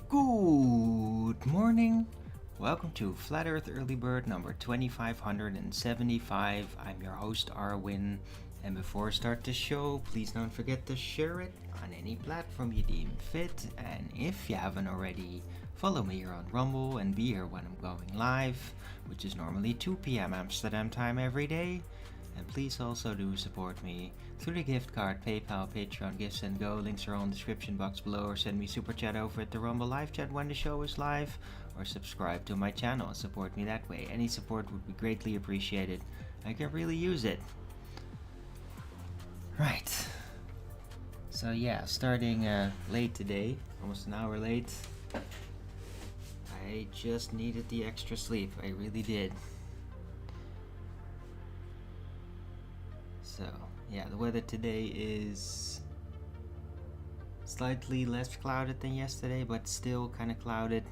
Good morning. Welcome to Flat Earth Early Bird number 2575. I'm your host Arwin, and before I start the show, please don't forget to share it on any platform you deem fit. And if you haven't already, follow me here on Rumble and be here when I'm going live, which is normally 2 p.m. Amsterdam time every day. And please also do support me through the gift card, PayPal, Patreon, Gifts and Go. Links are on the description box below, or send me super chat over at the Rumble live chat when the show is live, or subscribe to my channel and support me that way. Any support would be greatly appreciated. I can really use it. Right. So yeah, starting late today, almost an hour late. I just needed the extra sleep. I really did. So, yeah, the weather today is slightly less clouded than yesterday, but still kind of clouded.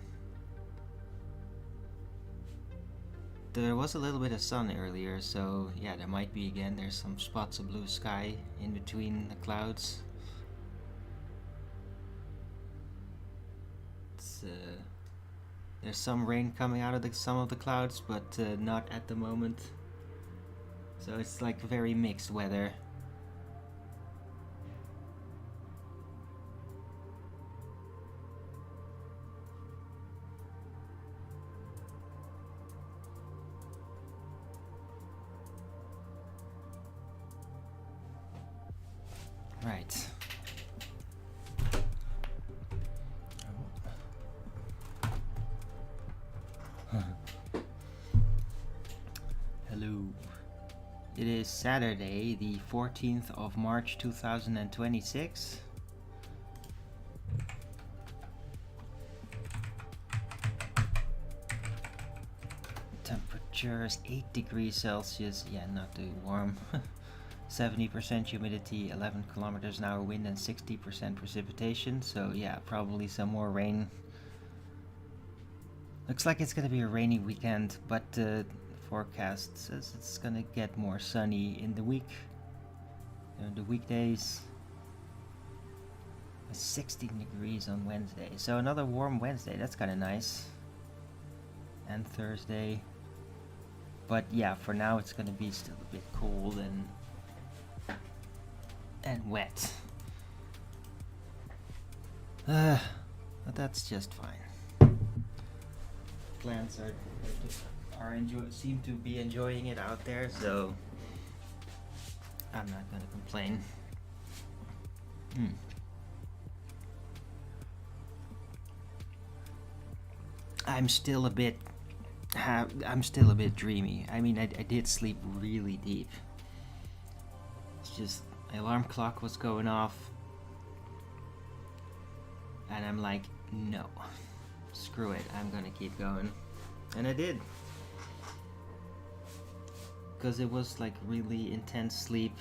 There was a little bit of sun earlier, so yeah, there might be again. There's some spots of blue sky in between the clouds. There's some rain coming out of some of the clouds, but not at the moment. So it's like very mixed weather. Right. Hello. It is Saturday, the 14th of March 2026. Temperature is 8 degrees Celsius. Yeah, not too warm. 70% humidity, 11 kilometers an hour wind, and 60% precipitation. So yeah, probably some more rain. Looks like it's gonna be a rainy weekend, but forecast says it's gonna get more sunny in the week, during the weekdays. 16 degrees on Wednesday, so another warm Wednesday. That's kind of nice. And Thursday, but yeah, for now it's gonna be still a bit cold and wet. But that's just fine. Plants seem to be enjoying it out there, so I'm not gonna complain. I'm still a bit dreamy. I mean, I did sleep really deep. It's just my alarm clock was going off, and I'm like, no, screw it, I'm gonna keep going. And I did, because it was like really intense sleep.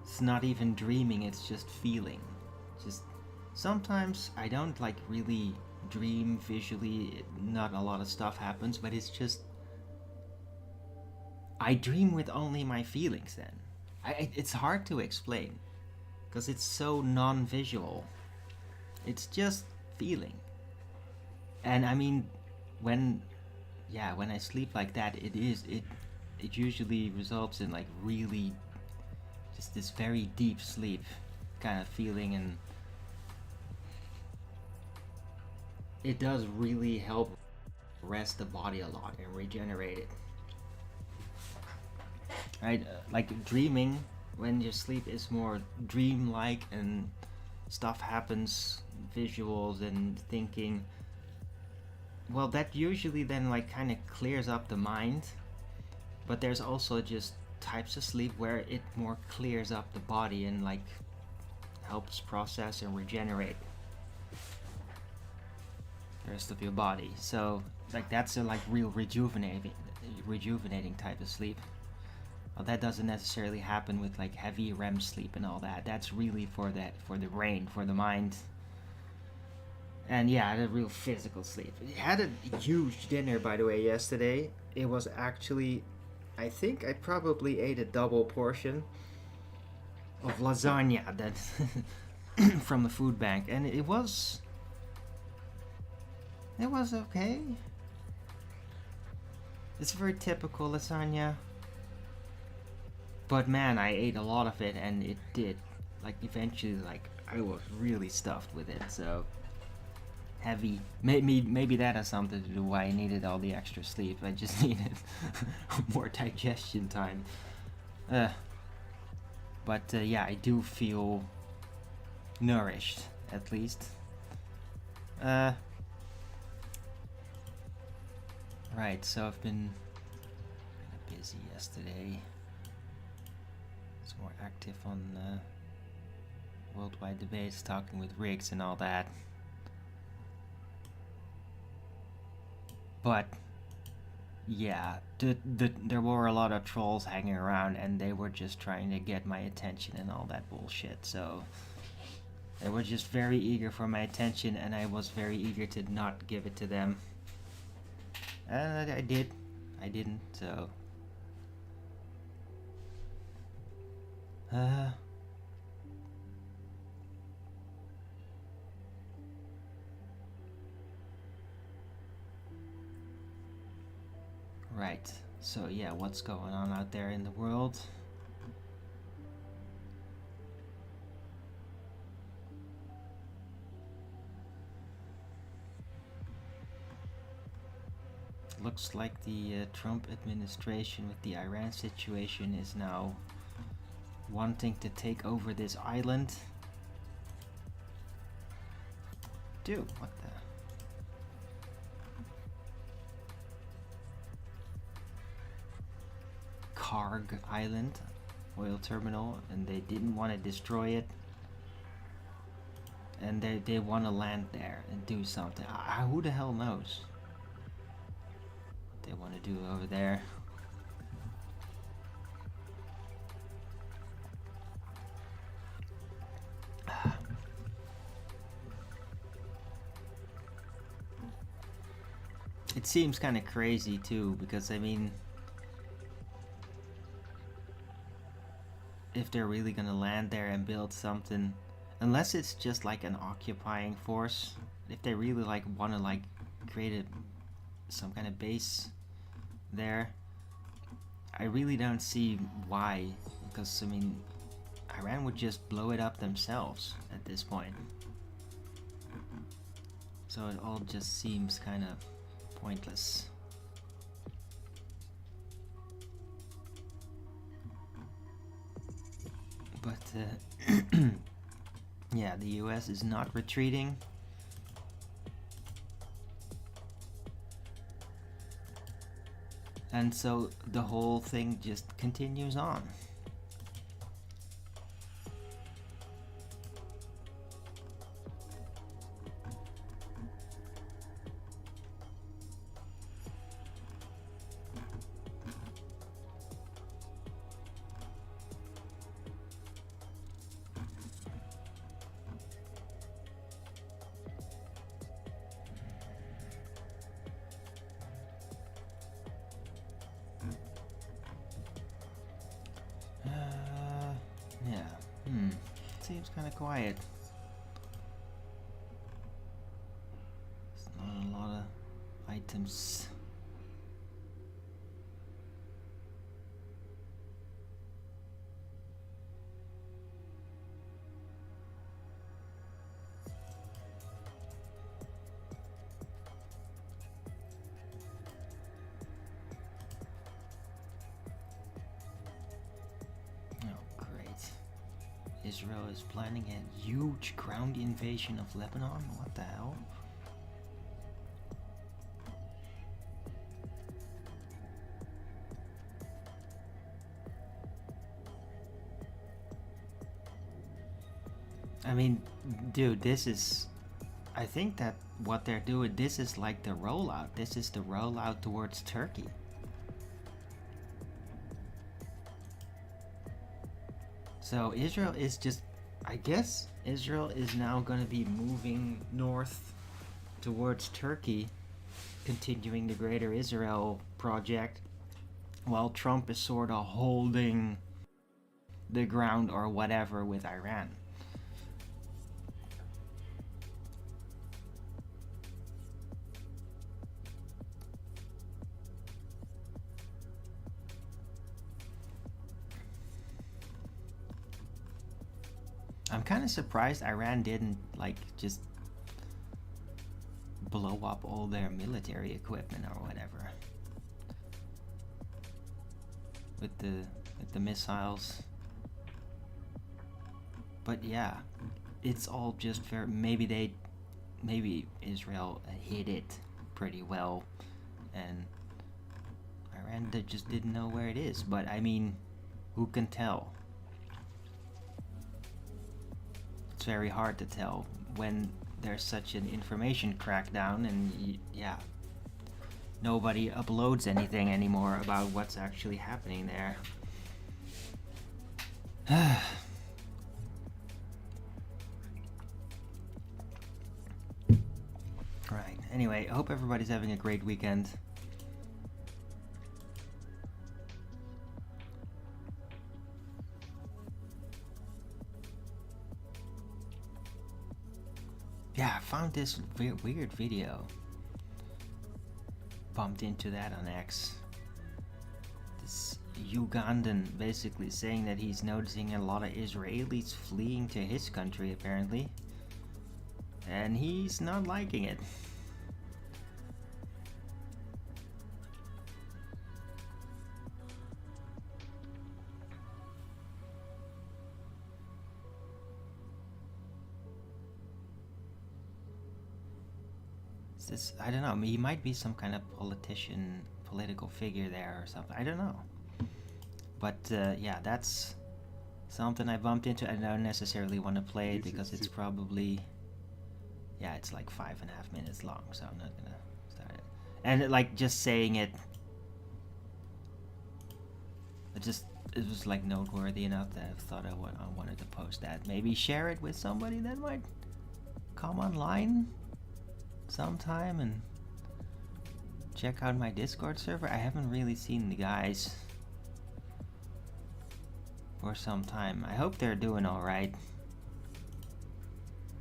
It's not even dreaming, it's just feeling. Just sometimes I don't like really dream visually, not a lot of stuff happens, but it's just I dream with only my feelings then. It's hard to explain because it's so non-visual. It's just feeling. And I mean, when I sleep like that, it usually results in like really just this very deep sleep kind of feeling, and it does really help rest the body a lot and regenerate it. Right? Like dreaming, when your sleep is more dream-like and stuff happens, visuals and thinking, well, that usually then like kind of clears up the mind. But there's also just types of sleep where it more clears up the body and like helps process and regenerate the rest of your body. So like that's a like real rejuvenating type of sleep. Well, that doesn't necessarily happen with like heavy REM sleep and all that. That's really for the brain, for the mind. And yeah, I had a real physical sleep. I had a huge dinner, by the way, yesterday. It was actually, I think I probably ate a double portion of lasagna that from the food bank, and it was It was okay. It's very typical lasagna. But man, I ate a lot of it and it did. Like eventually, like I was really stuffed with it, so heavy. Maybe that has something to do why I needed all the extra sleep. I just needed more digestion time. But yeah, I do feel nourished, at least. Right, so I've been kinda busy yesterday. Was more active on worldwide debates, talking with Riggs and all that. But yeah, there were a lot of trolls hanging around and they were just trying to get my attention and all that bullshit, so they were just very eager for my attention and I was very eager to not give it to them. And I didn't, so right, so yeah, what's going on out there in the world? Looks like the Trump administration with the Iran situation is now wanting to take over this island. Dude, what the? Karg Island oil terminal, and they didn't want to destroy it. And they want to land there and do something. Who the hell knows? They want to do over there. It seems kind of crazy too, because I mean, if they're really gonna land there and build something, unless it's just like an occupying force, if they really like want to like create some kind of base there, I really don't see why, because I mean, Iran would just blow it up themselves at this point. So it all just seems kind of pointless. But yeah, the US is not retreating. And so the whole thing just continues on. Seems kind of quiet. There's not a lot of items. Israel is planning a huge ground invasion of Lebanon? What the hell? I mean, dude, this is... I think that what they're doing, this is like the rollout. This is the rollout towards Turkey. So Israel is just, I guess Israel is now going to be moving north towards Turkey, continuing the Greater Israel project, while Trump is sort of holding the ground or whatever with Iran. I'm kind of surprised Iran didn't like just blow up all their military equipment or whatever with the missiles. But yeah, it's all just fair. Maybe Israel hid it pretty well, and Iran just didn't know where it is. But I mean, who can tell? It's very hard to tell when there's such an information crackdown, and yeah, nobody uploads anything anymore about what's actually happening there. Right, anyway, I hope everybody's having a great weekend. Yeah, I found this weird video. Bumped into that on X. This Ugandan basically saying that he's noticing a lot of Israelis fleeing to his country apparently. And he's not liking it. This, I don't know, he might be some kind of political figure there or something. I don't know. But yeah, that's something I bumped into. I don't necessarily want to play it because it's probably, yeah, it's like 5.5 minutes long, so I'm not gonna start it. And like just saying it, it was like noteworthy enough that I thought I wanted to post that. Maybe share it with somebody that might come online sometime and check out my Discord server. I haven't really seen the guys for some time. I hope they're doing alright.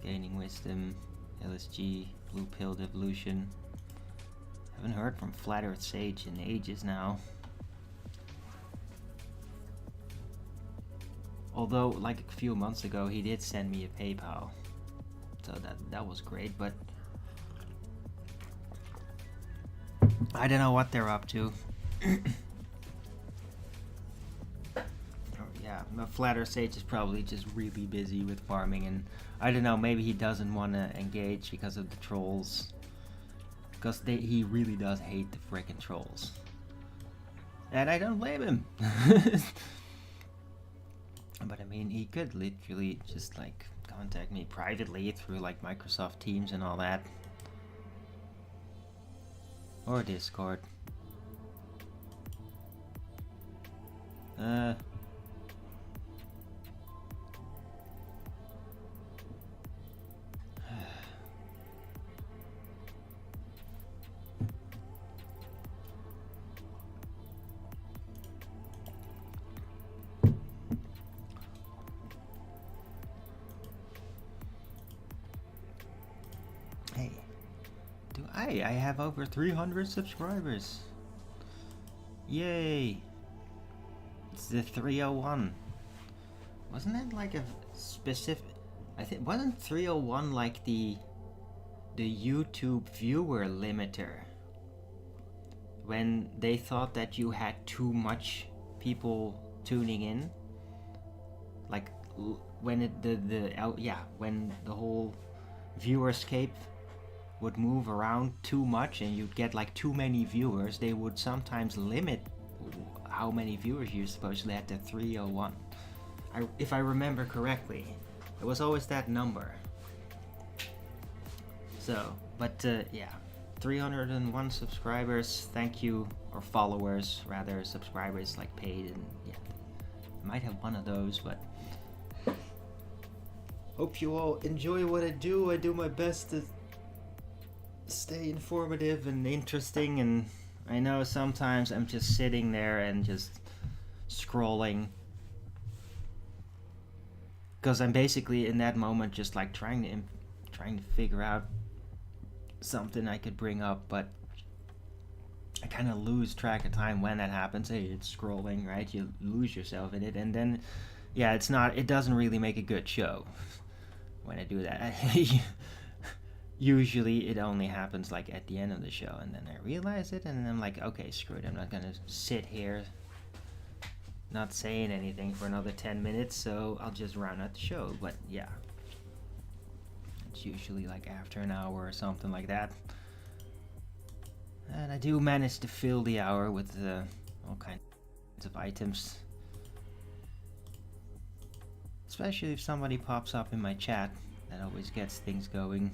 Gaining Wisdom, LSG, Blue Pill Evolution. Haven't heard from Flat Earth Sage in ages now. Although, like a few months ago, he did send me a PayPal. So that was great, but I don't know what they're up to. Yeah, Flat Earth Sage is probably just really busy with farming, and I don't know, maybe he doesn't want to engage because of the trolls. Because he really does hate the frickin' trolls. And I don't blame him. But I mean, he could literally just like contact me privately through like Microsoft Teams and all that. Or Discord. Hey. I have over 300 subscribers. Yay. It's the 301. Wasn't that like a specific... I think... Wasn't 301 like the YouTube viewer limiter? When they thought that you had too much people tuning in? Like, when when the whole viewerscape would move around too much and you'd get like too many viewers, they would sometimes limit how many viewers you supposedly had to 301. If I remember correctly, it was always that number. So, but yeah, 301 subscribers, thank you, or followers rather, subscribers like paid, and yeah, I might have one of those, but hope you all enjoy what I do. I do my best to stay informative and interesting, and I know sometimes I'm just sitting there and just scrolling because I'm basically in that moment just like trying to figure out something I could bring up, but I kind of lose track of time when that happens. Hey, it's scrolling, right? You lose yourself in it, and then Yeah, it's not. It doesn't really make a good show when I do that. Usually, it only happens like at the end of the show, and then I realize it, and then I'm like, okay, screw it. I'm not gonna sit here not saying anything for another 10 minutes, so I'll just round out the show. But yeah, it's usually like after an hour or something like that. And I do manage to fill the hour with all kinds of items. Especially if somebody pops up in my chat, that always gets things going.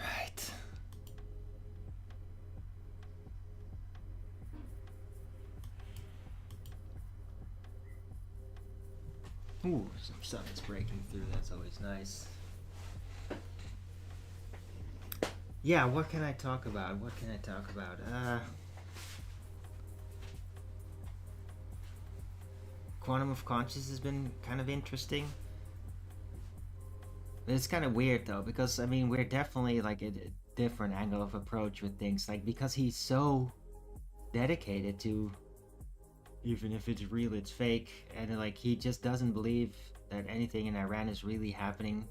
Right. Ooh, some sun is breaking through. That's always nice. Yeah, what can I talk about? Quantum of Conscious has been kind of interesting. It's kind of weird though, because I mean, we're definitely like a different angle of approach with things, like because he's so dedicated to, even if it's real, it's fake, and like he just doesn't believe that anything in Iran is really happening.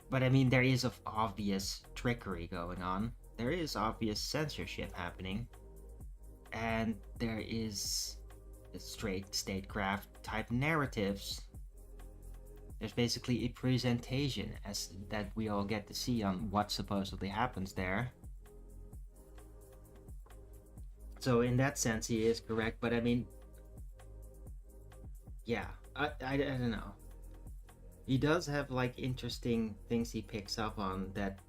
But I mean, there is obvious trickery going on. There is obvious censorship happening, and there is straight statecraft type narratives. There's basically a presentation as that we all get to see on what supposedly happens there. So in that sense, he is correct. But I mean, yeah, I don't know. He does have like interesting things he picks up on that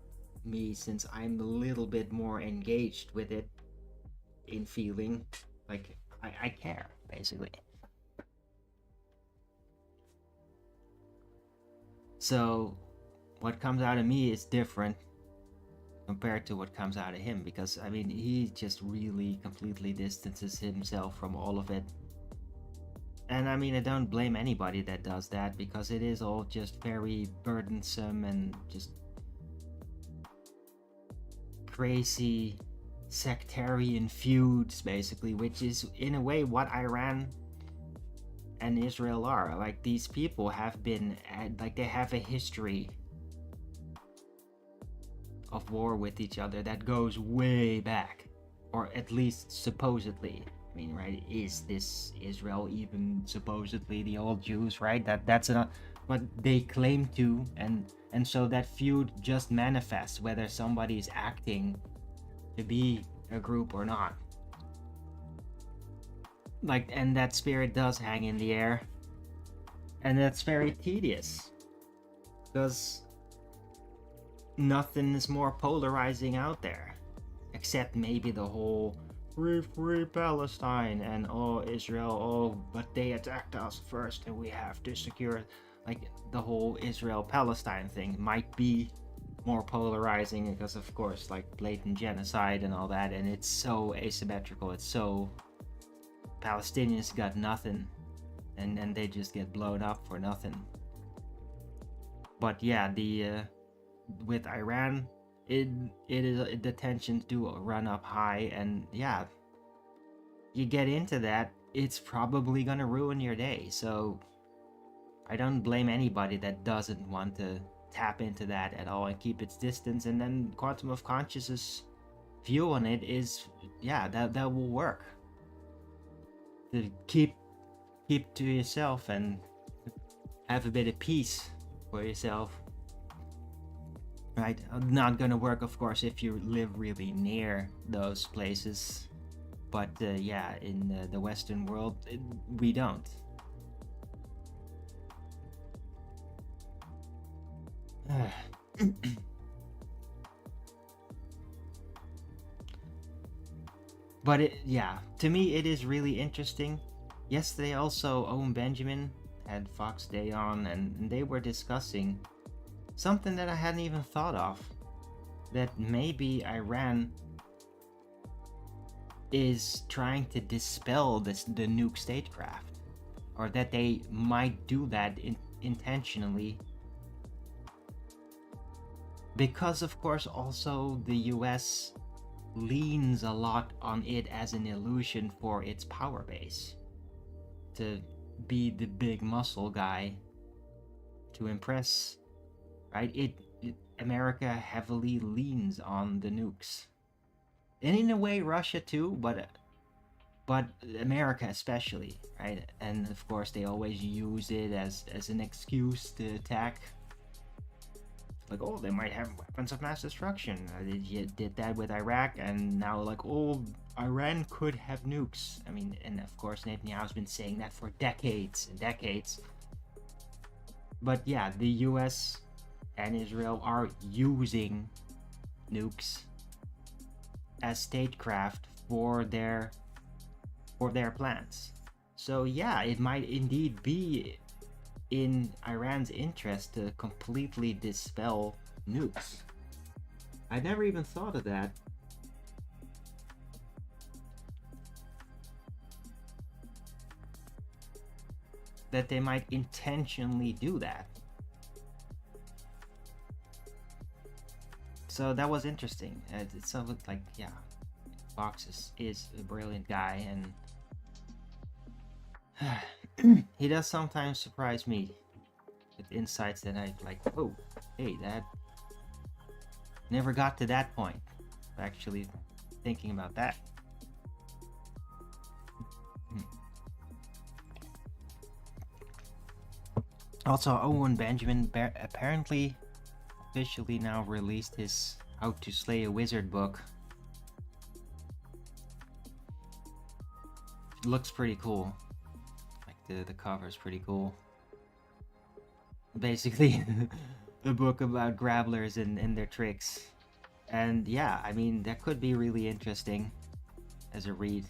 me, since I'm a little bit more engaged with it in feeling, like I care basically. So what comes out of me is different compared to what comes out of him, because I mean, he just really completely distances himself from all of it. And I mean, I don't blame anybody that does that, because it is all just very burdensome and just crazy sectarian feuds basically, which is in a way what Iran and Israel are. Like, these people have been like, they have a history of war with each other that goes way back, or at least supposedly. I mean, right, is this Israel even supposedly the old Jews, right? That's enough, but they claim to, and so that feud just manifests whether somebody's acting to be a group or not. Like, and that spirit does hang in the air, and that's very tedious, because nothing is more polarizing out there, except maybe the whole free Palestine and Israel, but they attacked us first and we have to secure. Like, the whole Israel Palestine thing might be more polarizing because, of course, like blatant genocide and all that, and it's so asymmetrical. It's so, Palestinians got nothing, and they just get blown up for nothing. But yeah, the with Iran, it is, the tensions do run up high, and yeah, you get into that, it's probably gonna ruin your day. So I don't blame anybody that doesn't want to tap into that at all and keep its distance. And then Quantum of Consciousness view on it is, yeah, that will work. To keep to yourself and have a bit of peace for yourself. right? Not gonna work, of course, if you live really near those places. But yeah, in the Western world, we don't. But yeah, to me it is really interesting. Yesterday also Owen Benjamin had Fox Day on, and they were discussing something that I hadn't even thought of. That maybe Iran is trying to dispel the nuke statecraft, or that they might do that intentionally, because of course also the US leans a lot on it as an illusion for its power base, to be the big muscle guy to impress, right? America heavily leans on the nukes, and in a way Russia too, but America especially, right? And of course they always use it as an excuse to attack. Like, oh, they might have weapons of mass destruction. They did that with Iraq, and now like, oh, Iran could have nukes. I mean, and of course Netanyahu's been saying that for decades and decades. But yeah, the US and Israel are using nukes as statecraft for their plans. So yeah, it might indeed be in Iran's interest to completely dispel nukes. I never even thought of that. That they might intentionally do that. So that was interesting. It sounded like, yeah, Fox is a brilliant guy, and he does sometimes surprise me with insights that I like, oh, hey, that never got to that point. Actually thinking about that. Also, Owen Benjamin apparently officially now released his How to Slay a Wizard book. It looks pretty cool. Like the cover is pretty cool. Basically, a book about grabblers and their tricks. And yeah, I mean, that could be really interesting as a read.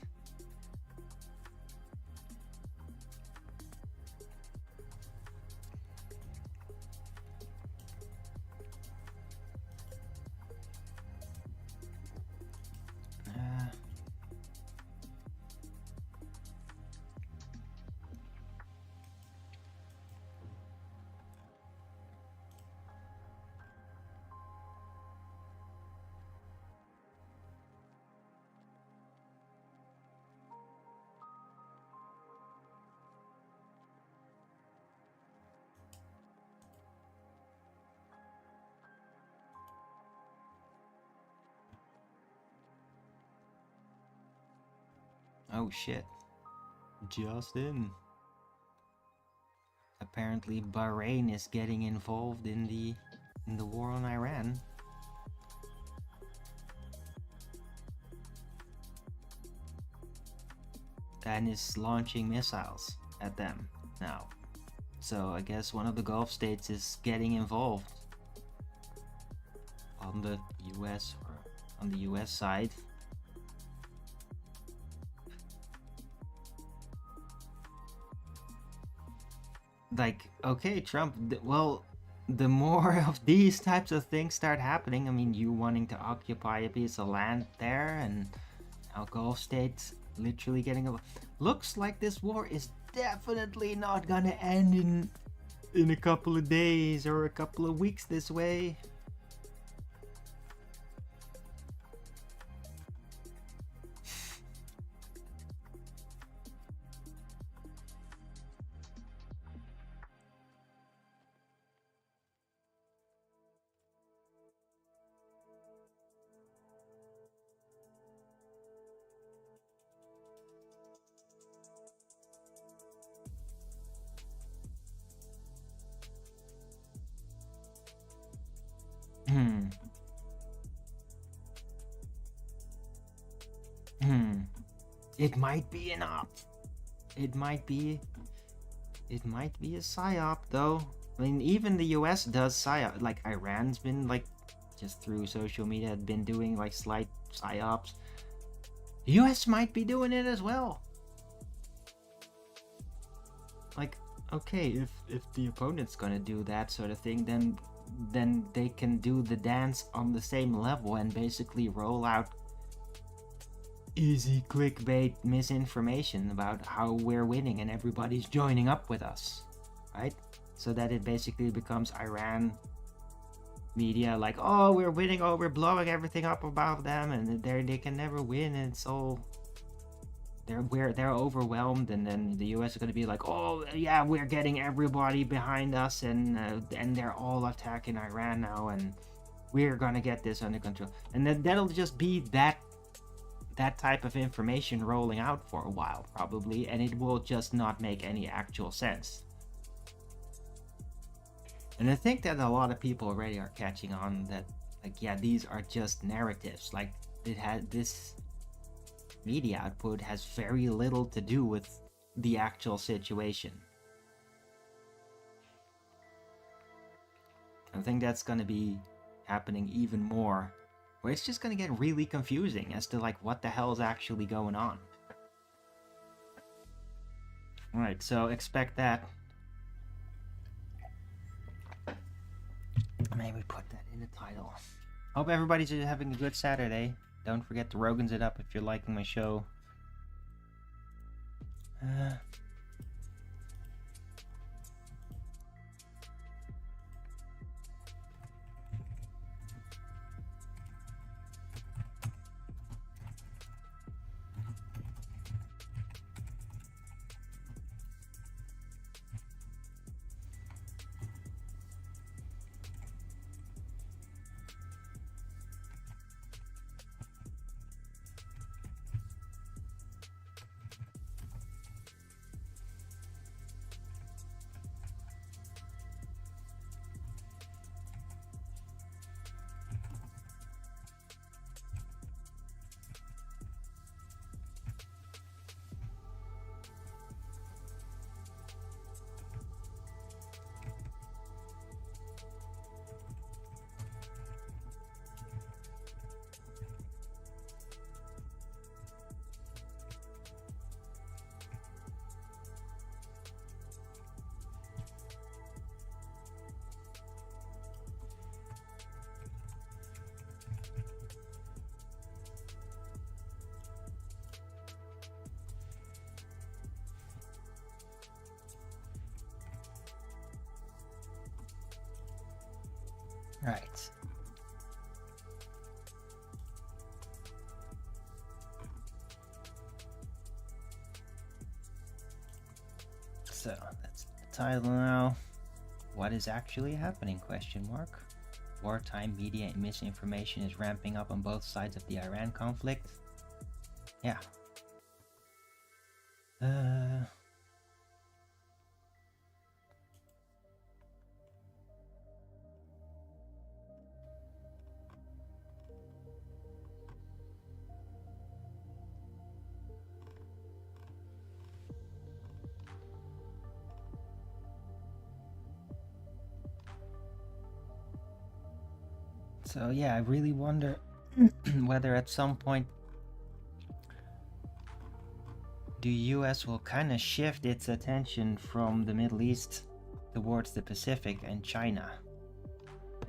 Oh shit. Just in. Apparently Bahrain is getting involved in the war on Iran. And is launching missiles at them now. So I guess one of the Gulf states is getting involved on the US, or on the US side. Like, okay, Trump, well, the more of these types of things start happening, I mean, you wanting to occupy a piece of land there, and now Gulf states literally getting looks like this war is definitely not gonna end in a couple of days or a couple of weeks this way. It might be an op. It might be a psyop though. I mean, even the US does psyop. Like Iran's been like, just through social media, had been doing like slight psyops. The US might be doing it as well. Like, okay, if the opponent's gonna do that sort of thing, then they can do the dance on the same level and basically roll out easy clickbait misinformation about how we're winning and everybody's joining up with us, right? So that it basically becomes Iran media like, oh, we're winning, oh, we're blowing everything up about them, and they can never win, and it's all they're overwhelmed, and then the US is going to be like, oh yeah, we're getting everybody behind us, and they're all attacking Iran now, and we're gonna get this under control. And then that'll just be that type of information rolling out for a while probably, and it will just not make any actual sense. And I think that a lot of people already are catching on that, like, yeah, these are just narratives. Like, this media output has very little to do with the actual situation. I think that's going to be happening even more, where it's just going to get really confusing as to like what the hell is actually going on. Alright, so expect that. Maybe put that in the title. Hope everybody's having a good Saturday. Don't forget to Rogan's it up if you're liking my show. Right. So that's the title now. What is actually happening? Question mark. Wartime media misinformation is ramping up on both sides of the Iran conflict. Yeah. So yeah, I really wonder whether at some point the US will kind of shift its attention from the Middle East towards the Pacific and China.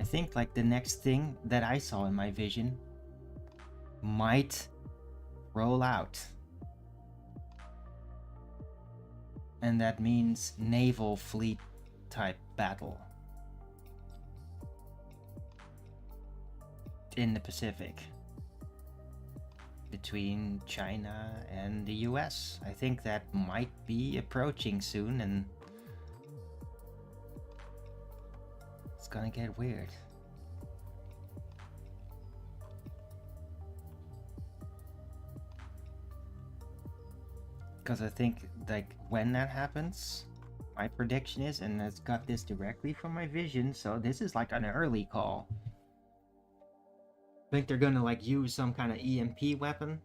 I think like the next thing that I saw in my vision might roll out. And that means naval fleet type battle in the Pacific between China and the US. I think that might be approaching soon, and it's gonna get weird. Because I think like when that happens, my prediction is, and I got this directly from my vision, so this is like an early call. I think they're gonna like use some kind of EMP weapon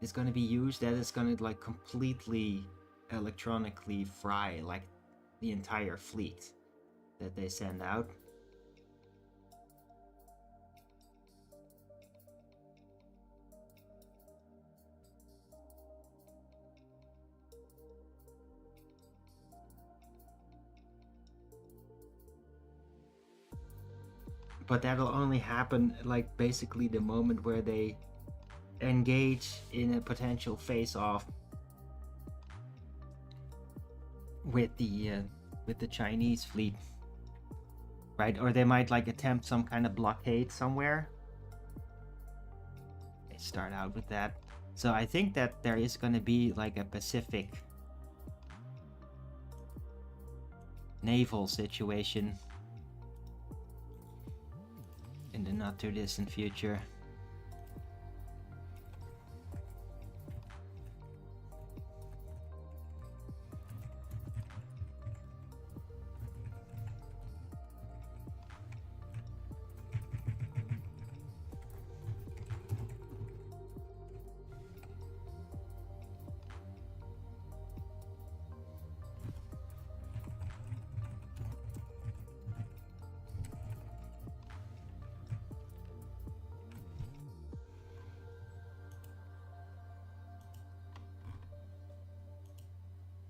is gonna be used, that is gonna like completely electronically fry like the entire fleet that they send out. But that'll only happen like basically the moment where they engage in a potential face-off with the Chinese fleet, right? Or they might like attempt some kind of blockade somewhere. They start out with that. So I think that there is going to be like a Pacific naval situation in the not too distant future.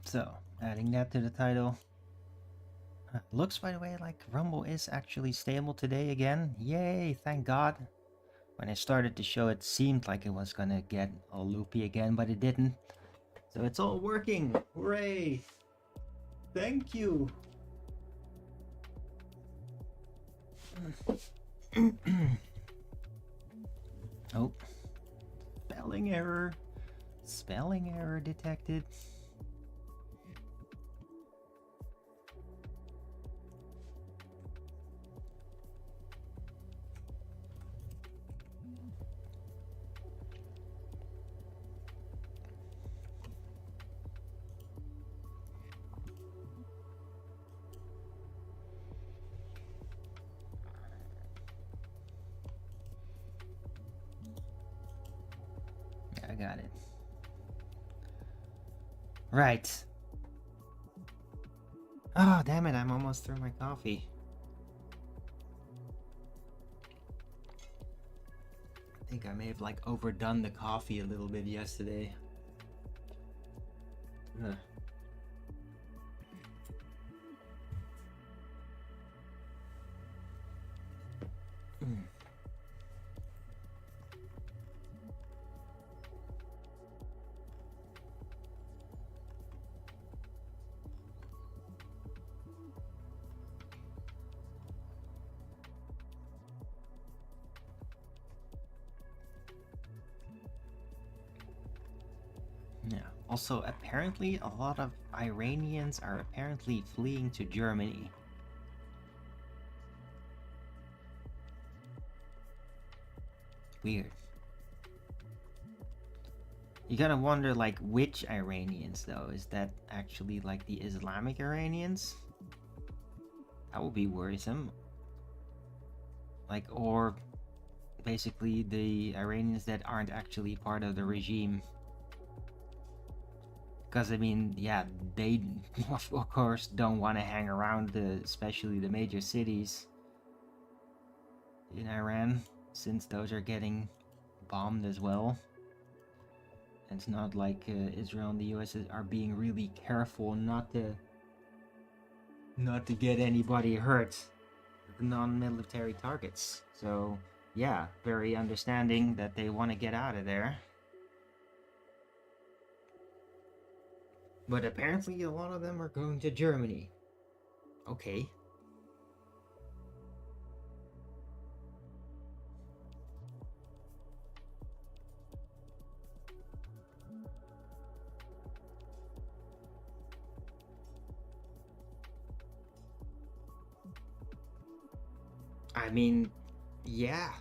So, adding that to the title. Looks, by the way, like Rumble is actually stable today again. Yay, thank God. When I started the show, it seemed like it was gonna get all loopy again, but it didn't. So it's all working. Hooray! Thank you. Oh, spelling error. Spelling error detected. I got it. Right. Oh, damn it, I'm almost through my coffee. I think I may have like overdone the coffee a little bit yesterday. Ugh. Yeah. Also, apparently, a lot of Iranians are apparently fleeing to Germany. Weird. You gotta wonder, like, which Iranians, though? Is that actually, like, the Islamic Iranians? That would be worrisome. Like, or basically the Iranians that aren't actually part of the regime. Because, I mean, yeah, they, of course, don't want to hang around, especially the major cities in Iran, since those are getting bombed as well. And it's not like Israel and the US are being really careful not to get anybody hurt with non-military targets. So, yeah, very understanding that they want to get out of there. But apparently a lot of them are going to Germany. Okay. I mean, yeah.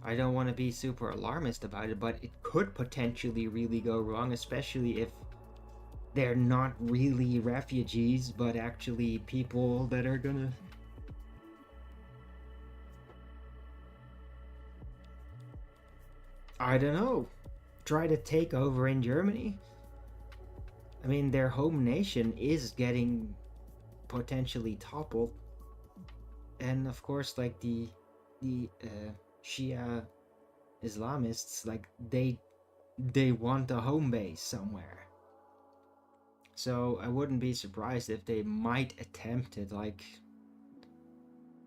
I don't want to be super alarmist about it, but it could potentially really go wrong, especially if they're not really refugees, but actually people that are gonna... I don't know. try to take over in Germany. I mean, their home nation is getting potentially toppled, and of course, like the Shia Islamists, like they want a home base somewhere. So I wouldn't be surprised if they might attempt to like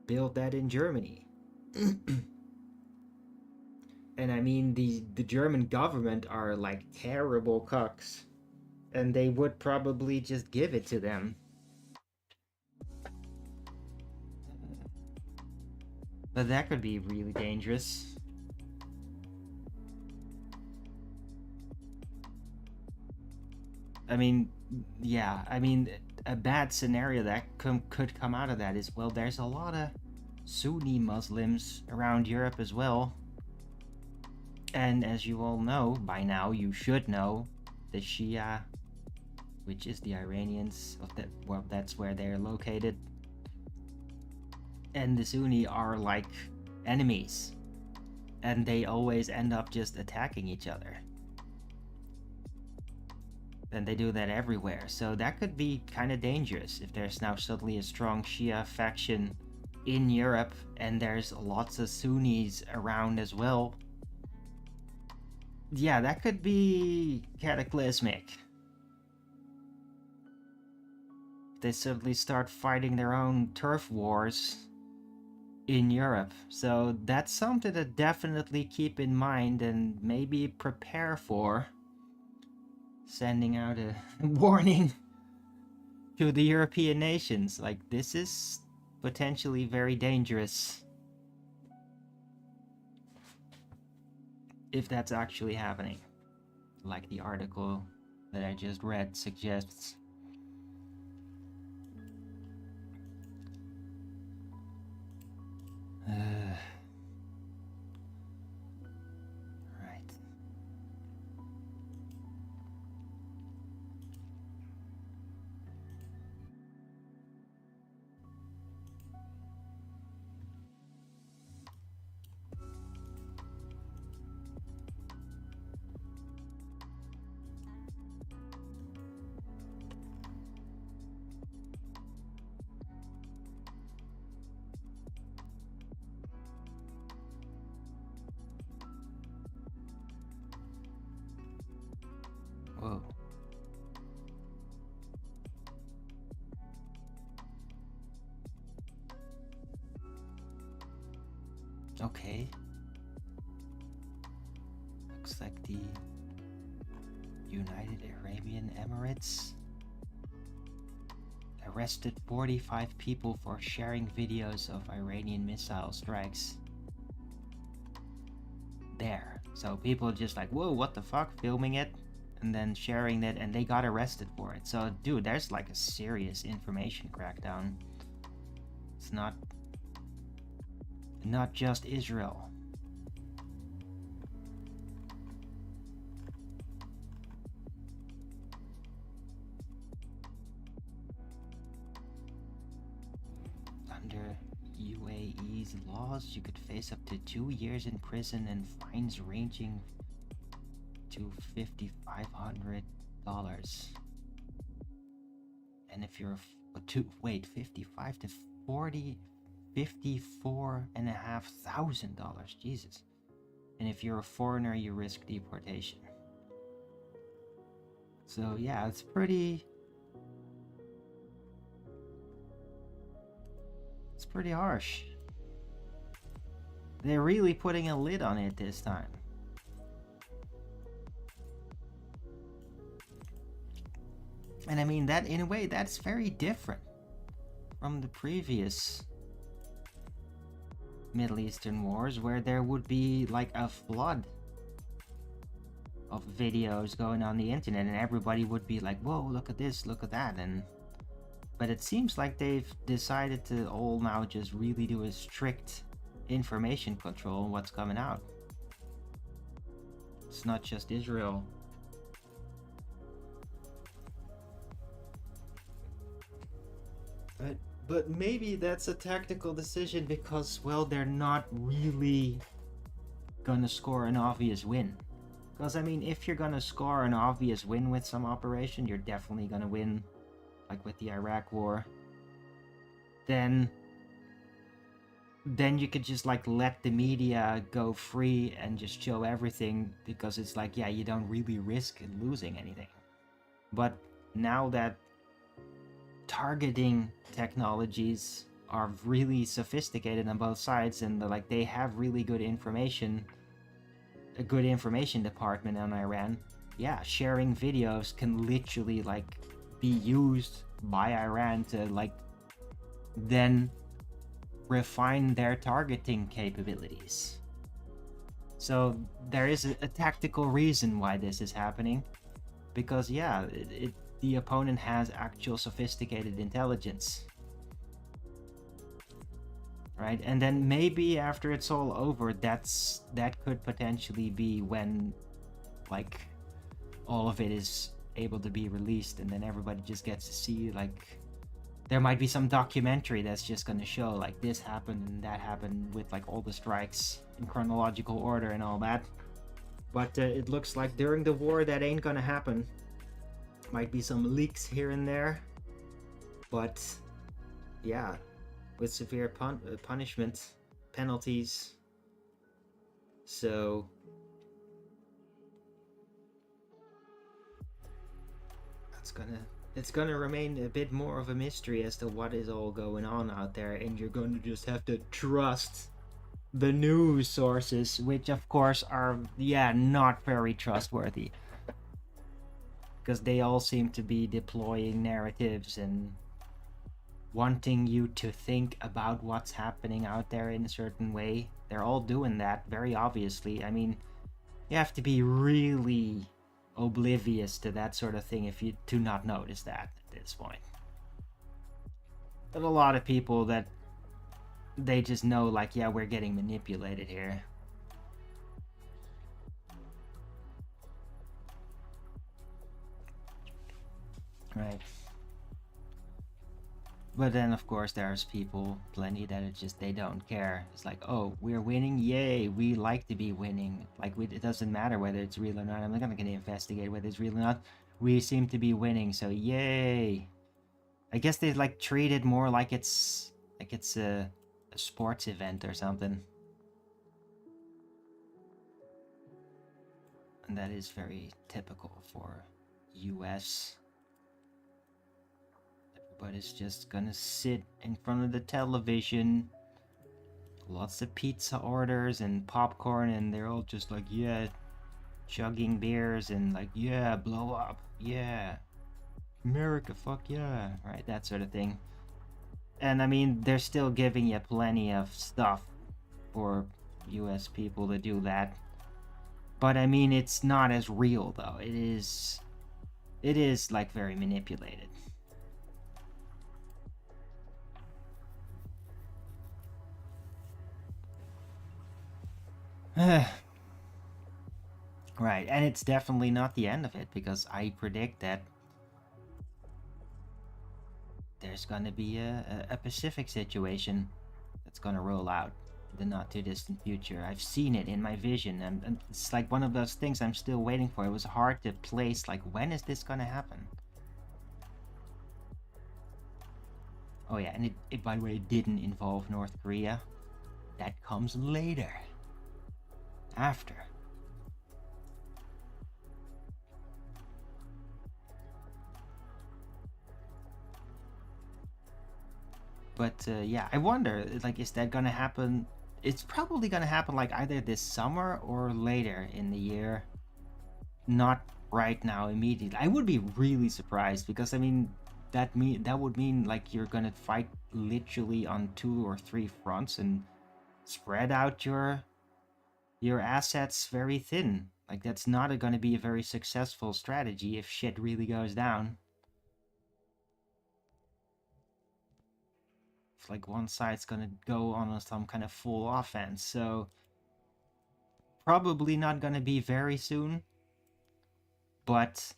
build that in Germany. And I mean, the German government are like terrible cucks, and they would probably just give it to them. But that could be really dangerous. I mean, yeah, I mean, a bad scenario that could come out of that is, well, there's a lot of Sunni Muslims around Europe as well. And as you all know, by now you should know, the Shia, which is the Iranians, well, that's where they're located, and the Sunni are like enemies. And they always end up just attacking each other. And they do that everywhere. So that could be kind of dangerous if there's now suddenly a strong Shia faction in Europe and there's lots of Sunnis around as well. Yeah, that could be cataclysmic. They suddenly start fighting their own turf wars in Europe. So that's something to definitely keep in mind and maybe prepare for. Sending out a warning to the European nations. Like, this is potentially very dangerous. If that's actually happening, like the article that I just read suggests. Right. Whoa. Okay. Looks like the United Arab Emirates arrested 45 people for sharing videos of Iranian missile strikes. There. So people just like, whoa, what the fuck, filming it and then sharing it, and they got arrested for it. So dude, there's like a serious information crackdown. It's not just Israel. Under UAE's laws, you could face up to 2 years in prison and fines ranging to $5,500. And if you're $55 to $54,500, Jesus. And if you're a foreigner, you risk deportation. So yeah, it's pretty harsh. They're really putting a lid on it this time. And I mean, that in a way, that's very different from the previous Middle Eastern wars, where there would be like a flood of videos going on the internet and everybody would be like, whoa, look at this, look at that. But it seems like they've decided to all now just really do a strict information control on what's coming out. It's not just Israel. But maybe that's a tactical decision because, well, they're not really gonna score an obvious win. Because, I mean, if you're gonna score an obvious win with some operation, you're definitely gonna win, like with the Iraq War. Then you could just, like, let the media go free and just show everything, because it's like, yeah, you don't really risk losing anything. But now that targeting technologies are really sophisticated on both sides, and like they have really good information, a good information department on Iran, yeah, sharing videos can literally like be used by Iran to like then refine their targeting capabilities. So there is a tactical reason why this is happening, because yeah, the opponent has actual sophisticated intelligence, right? And then maybe after it's all over, that could potentially be when like all of it is able to be released, and then everybody just gets to see, like, there might be some documentary that's just gonna show like this happened and that happened with like all the strikes in chronological order and all that. But it looks like during the war that ain't gonna happen. Might be some leaks here and there, but yeah, with severe punishment penalties. So it's gonna remain a bit more of a mystery as to what is all going on out there, and you're gonna just have to trust the news sources, which of course are not very trustworthy, because they all seem to be deploying narratives and wanting you to think about what's happening out there in a certain way. They're all doing that very obviously. I mean, you have to be really oblivious to that sort of thing if you do not notice that at this point. But a lot of people that they just know, like, yeah, we're getting manipulated here. Right. But then, of course, there's people, plenty, that it's just, they don't care. It's like, oh, we're winning, yay, we like to be winning. Like, it doesn't matter whether it's real or not. I'm not gonna investigate whether it's real or not. We seem to be winning, so yay. I guess they, like, treat it more like it's a sports event or something. And that is very typical for US. Everybody's just gonna sit in front of the television, lots of pizza orders and popcorn, and they're all just like, yeah, chugging beers and like, yeah, blow up, yeah, America, fuck yeah, right, that sort of thing. And I mean, they're still giving you plenty of stuff for US people to do that. But I mean, it's not as real though. It is like very manipulated. Right, and it's definitely not the end of it, because I predict that there's gonna be a Pacific situation that's gonna roll out in the not too distant future. I've seen it in my vision, and it's like one of those things I'm still waiting for. It was hard to place, like, when is this gonna happen? Oh yeah, and it by the way, didn't involve North Korea. That comes later. After. But yeah, I wonder, like, is that gonna happen? It's probably gonna happen like either this summer or later in the year. Not right now, immediately. I would be really surprised, because I mean, that would mean like you're gonna fight literally on 2 or 3 fronts and spread out your assets very thin. Like, that's not gonna be a very successful strategy if shit really goes down. If like one side's gonna go on some kind of full offense, so probably not gonna be very soon, but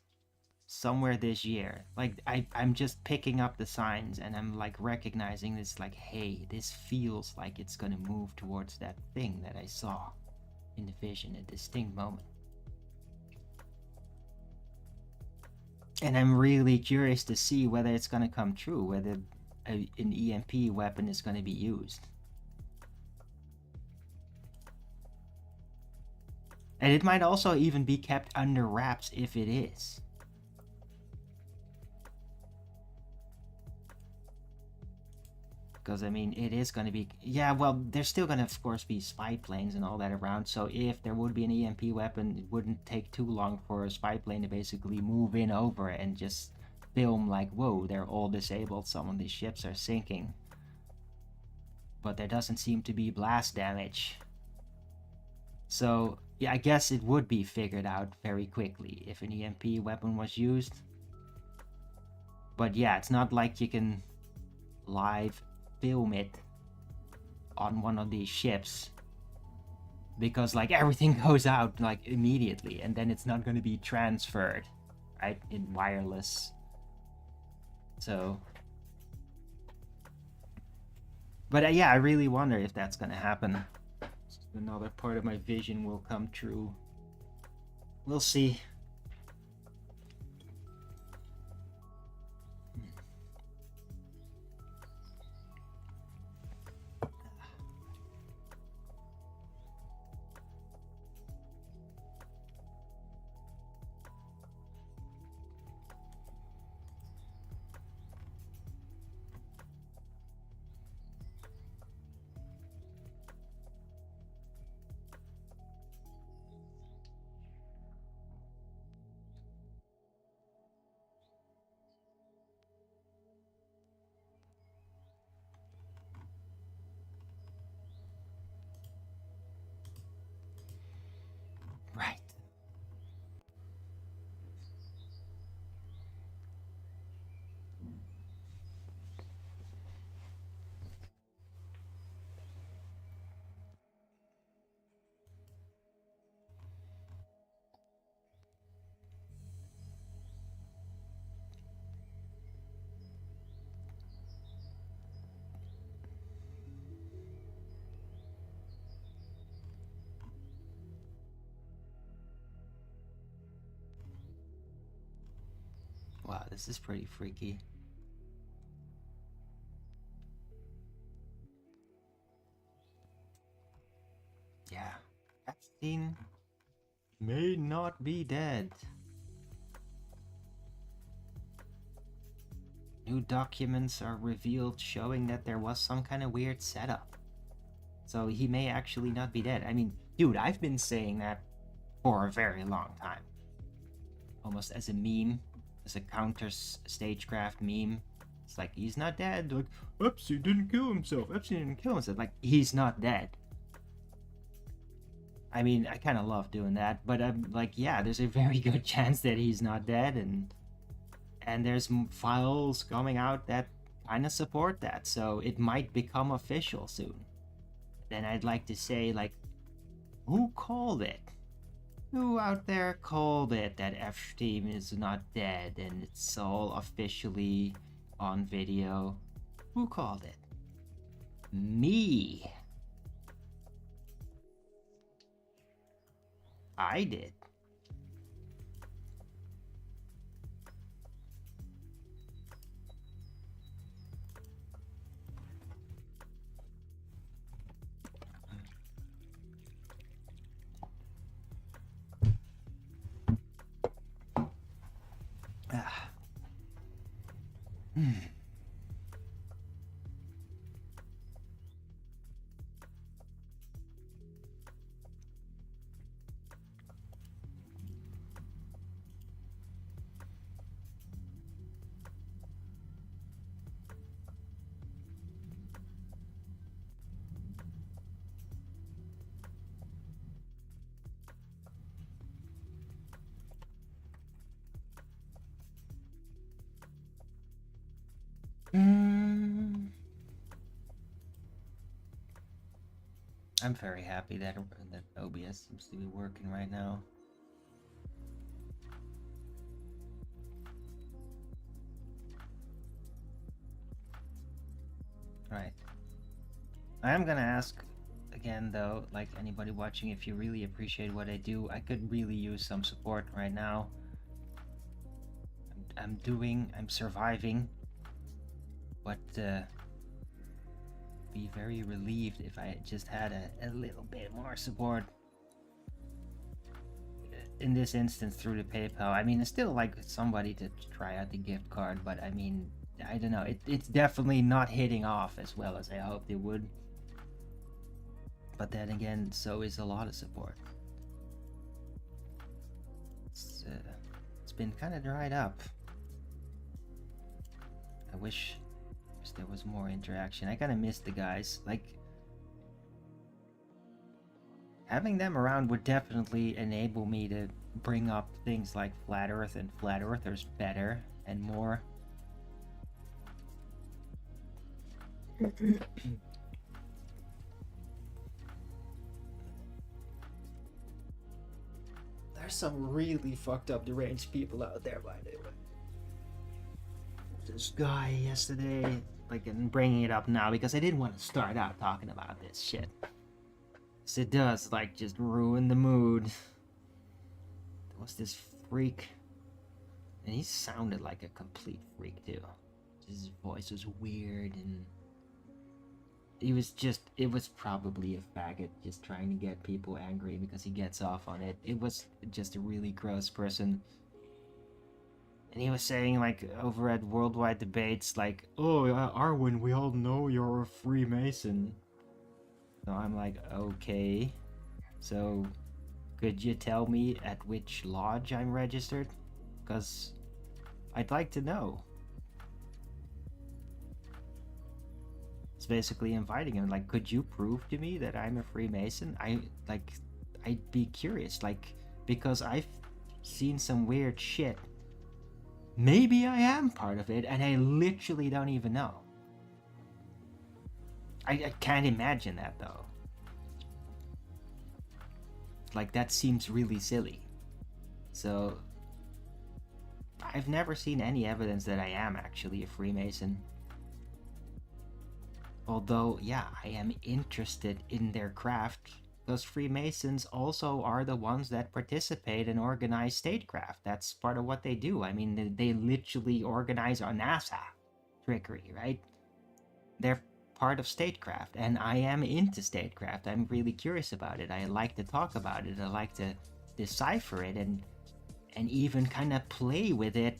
somewhere this year. Like, I'm just picking up the signs, and I'm like recognizing this, like, hey, this feels like it's gonna move towards that thing that I saw in the vision, a distinct moment. And I'm really curious to see whether it's gonna come true, whether an EMP weapon is gonna be used. And it might also even be kept under wraps if it is. Because, I mean, it is going to be... Yeah, well, there's still going to, of course, be spy planes and all that around. So if there would be an EMP weapon, it wouldn't take too long for a spy plane to basically move in over it and just film like, whoa, they're all disabled. Some of these ships are sinking. But there doesn't seem to be blast damage. So, yeah, I guess it would be figured out very quickly if an EMP weapon was used. But yeah, it's not like you can live film it on one of these ships, because like everything goes out like immediately and then it's not going to be transferred, right, in wireless. So, but yeah, I really wonder if that's going to happen. Another part of my vision will come true. We'll see. Right. Wow, this is pretty freaky. Yeah. Epstein may not be dead. New documents are revealed showing that there was some kind of weird setup. So he may actually not be dead. I mean, dude, I've been saying that for a very long time. Almost as a meme, as a counter stagecraft meme. It's like, he's not dead. Like, Epstein didn't kill himself. Epstein didn't kill himself. Like, he's not dead. I mean, I kind of love doing that, but I'm like, yeah, there's a very good chance that he's not dead, and there's files coming out that kind of support that, so it might become official soon. Then I'd like to say, like, who called it? Who out there called it that Epstein is not dead and it's all officially on video? Who called it? Me. I did. Ah. I'm very happy that OBS seems to be working right now. Right. I am gonna ask again though, like anybody watching, if you really appreciate what I do, I could really use some support right now. I'm doing. I'm surviving. But be very relieved if I just had a little bit more support. In this instance, through the PayPal. I mean, it's still like somebody to try out the gift card, but I mean, I don't know. It's definitely not hitting off as well as I hoped it would. But then again, so is a lot of support. It's been kind of dried up. I wish there was more interaction. I kind of miss the guys. Like, having them around would definitely enable me to bring up things like Flat Earth and Flat Earthers better and more. There's some really fucked up deranged people out there, by the way. This guy yesterday, like, I'm bringing it up now because I didn't want to start out talking about this shit. So it does, like, just ruin the mood. There was this freak, and he sounded like a complete freak too. His voice was weird, and he was just, it was probably a faggot just trying to get people angry because he gets off on it. It was just a really gross person. And he was saying, like, over at Worldwide Debates, like, oh, Arwen, we all know you're a Freemason. So I'm like, okay. So, could you tell me at which lodge I'm registered? Because I'd like to know. It's basically inviting him, like, could you prove to me that I'm a Freemason? I'd be curious, like, because I've seen some weird shit. Maybe I am part of it, and I literally don't even know. I can't imagine that, though. Like, that seems really silly. So, I've never seen any evidence that I am actually a Freemason. Although, yeah, I am interested in their craft, because Freemasons also are the ones that participate in organized statecraft. That's part of what they do. I mean, they literally organize our NASA trickery, right? They're part of statecraft, and I am into statecraft. I'm really curious about it. I like to talk about it. I like to decipher it and even kind of play with it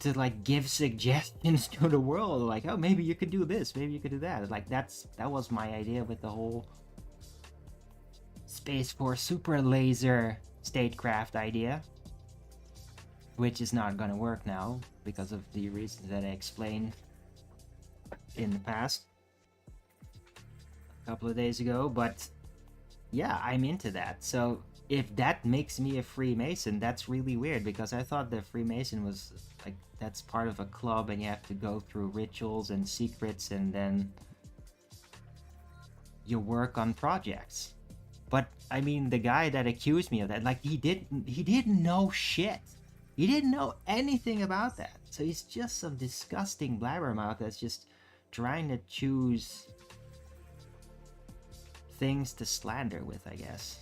to, like, give suggestions to the world, like, oh, maybe you could do this, maybe you could do that. Like, that was my idea with the whole Space Force super laser statecraft idea, which is not gonna work now because of the reasons that I explained in the past a couple of days ago. But yeah, I'm into that. So if that makes me a Freemason, that's really weird, because I thought the Freemason was like, that's part of a club and you have to go through rituals and secrets and then you work on projects. But I mean, the guy that accused me of that, like, he didn't know shit. He didn't know anything about that. So he's just some disgusting blabbermouth that's just trying to choose things to slander with, I guess.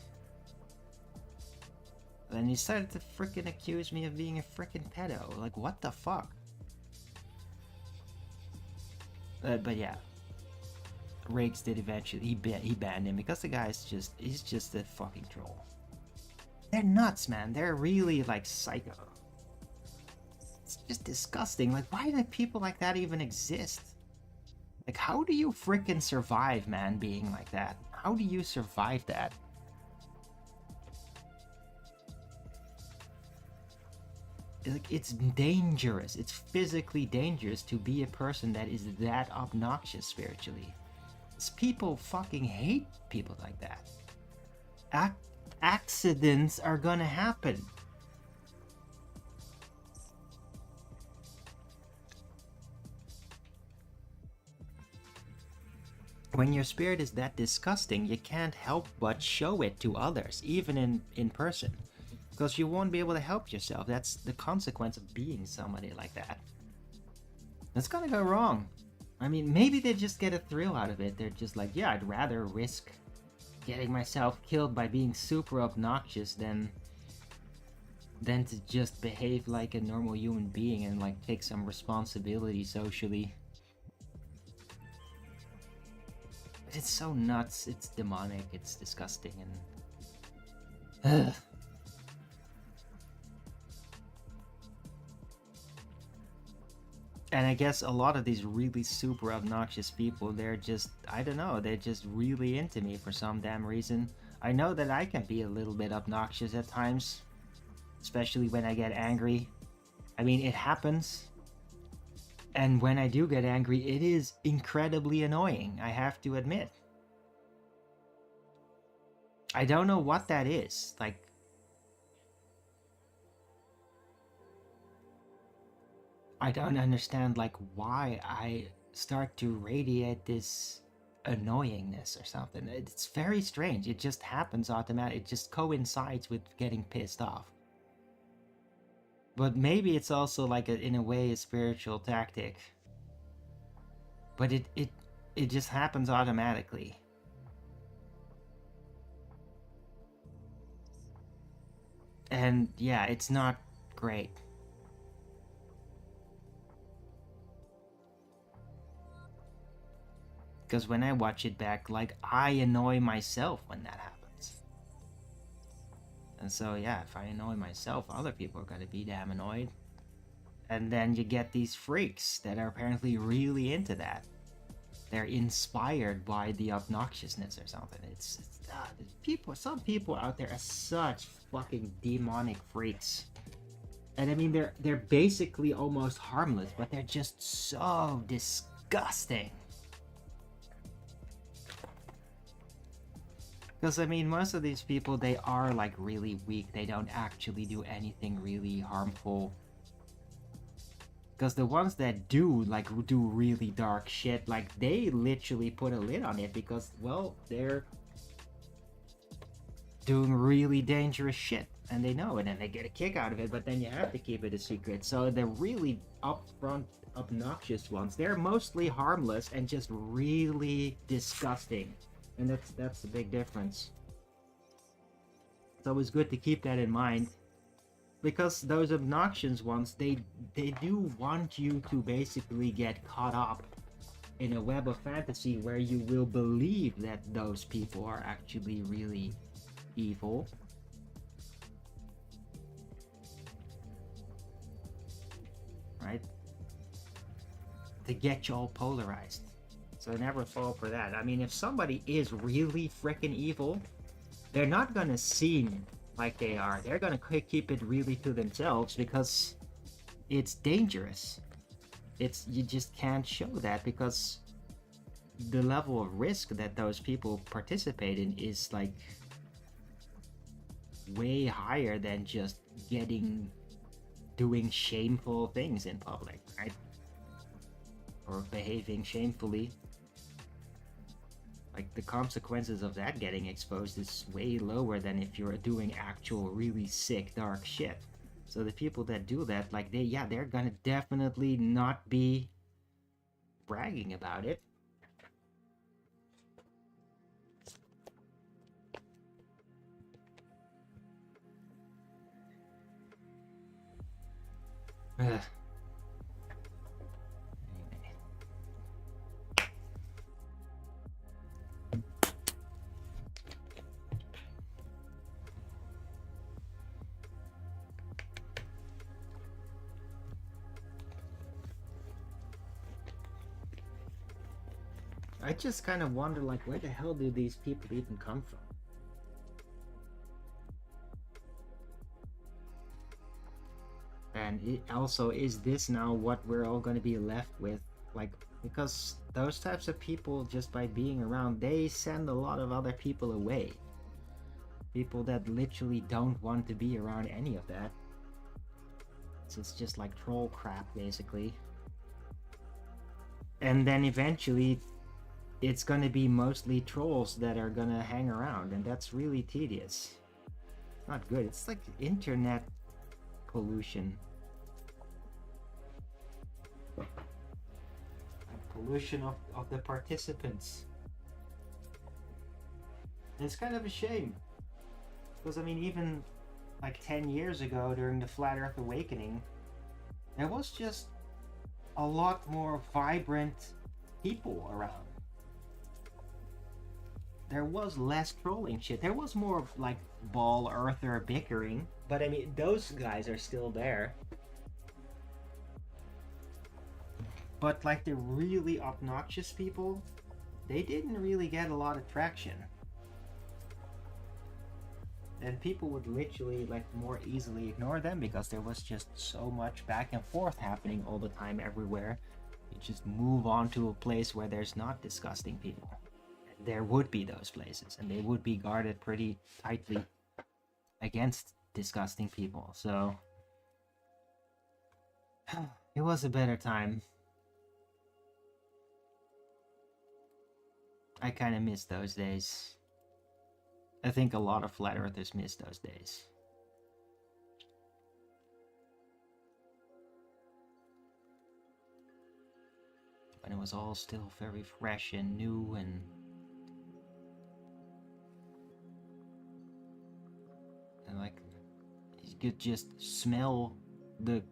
And he started to freaking accuse me of being a freaking pedo. Like, what the fuck? But yeah, Riggs did eventually. He banned him because the guy's he's just a fucking troll. They're nuts, man. They're really, like, psycho. It's just disgusting. Like, why do people like that even exist? Like, how do you freaking survive, man, being like that? How do you survive that? Like, it's dangerous. It's physically dangerous to be a person that is that obnoxious spiritually. People fucking hate people like that. Accidents are gonna happen. When your spirit is that disgusting, you can't help but show it to others, even in person. Because you won't be able to help yourself. That's the consequence of being somebody like that. It's gonna go wrong. I mean, maybe they just get a thrill out of it. They're just like, yeah, I'd rather risk getting myself killed by being super obnoxious than than to just behave like a normal human being and like take some responsibility socially. But it's so nuts, it's demonic, it's disgusting, and and I guess a lot of these really super obnoxious people, they're just, I don't know, they're just really into me for some damn reason. I know that I can be a little bit obnoxious at times, especially when I get angry. I mean, it happens. And when I do get angry, it is incredibly annoying, I have to admit. I don't know what that is. Like, I don't understand like why I start to radiate this annoyingness or something. It's very strange. It just happens automatically. It just coincides with getting pissed off. But maybe it's also like in a way a spiritual tactic. But it just happens automatically. And yeah, it's not great. Because when I watch it back, like, I annoy myself when that happens. And so yeah, if I annoy myself, other people are gonna be damn annoyed. And then you get these freaks that are apparently really into that. They're inspired by the obnoxiousness or something. It's people. Some people out there are such fucking demonic freaks. And I mean, they're basically almost harmless, but they're just so disgusting. Because I mean, most of these people, they are like really weak. They don't actually do anything really harmful. Because the ones that do really dark shit, like, they literally put a lid on it because, well, they're doing really dangerous shit and they know it and they get a kick out of it, but then you have to keep it a secret. So the really upfront obnoxious ones, they're mostly harmless and just really disgusting. And that's the big difference. It's always good to keep that in mind. Because those obnoxious ones, they do want you to basically get caught up in a web of fantasy where you will believe that those people are actually really evil. Right? To get you all polarized. So never fall for that. I mean, if somebody is really freaking evil, they're not gonna seem like they are. They're gonna keep it really to themselves because it's dangerous. You just can't show that because the level of risk that those people participate in is like way higher than just doing shameful things in public, right? Or behaving shamefully. Like, the consequences of that getting exposed is way lower than if you're doing actual really sick, dark shit. So the people that do that, like, they're gonna definitely not be bragging about it. Ugh. I just kind of wonder, like, where the hell do these people even come from? And it also, is this now what we're all going to be left with? Like, because those types of people, just by being around, they send a lot of other people away. People that literally don't want to be around any of that. So it's just like troll crap, basically. And then eventually, it's gonna be mostly trolls that are gonna hang around, and that's really tedious. Not good. It's like internet pollution. Pollution of the participants. And it's kind of a shame. Because I mean, even like 10 years ago during the Flat Earth Awakening, there was just a lot more vibrant people around. There was less trolling shit. There was more like ball earther bickering, but I mean, those guys are still there. But like the really obnoxious people, they didn't really get a lot of traction. And people would literally like more easily ignore them because there was just so much back and forth happening all the time everywhere. You just move on to a place where there's not disgusting people. And there would be those places, and they would be guarded pretty tightly against disgusting people. So it was a better time. I kind of miss those days. I think a lot of flat earthers miss those days. When it was all still very fresh and new, and like you could just smell the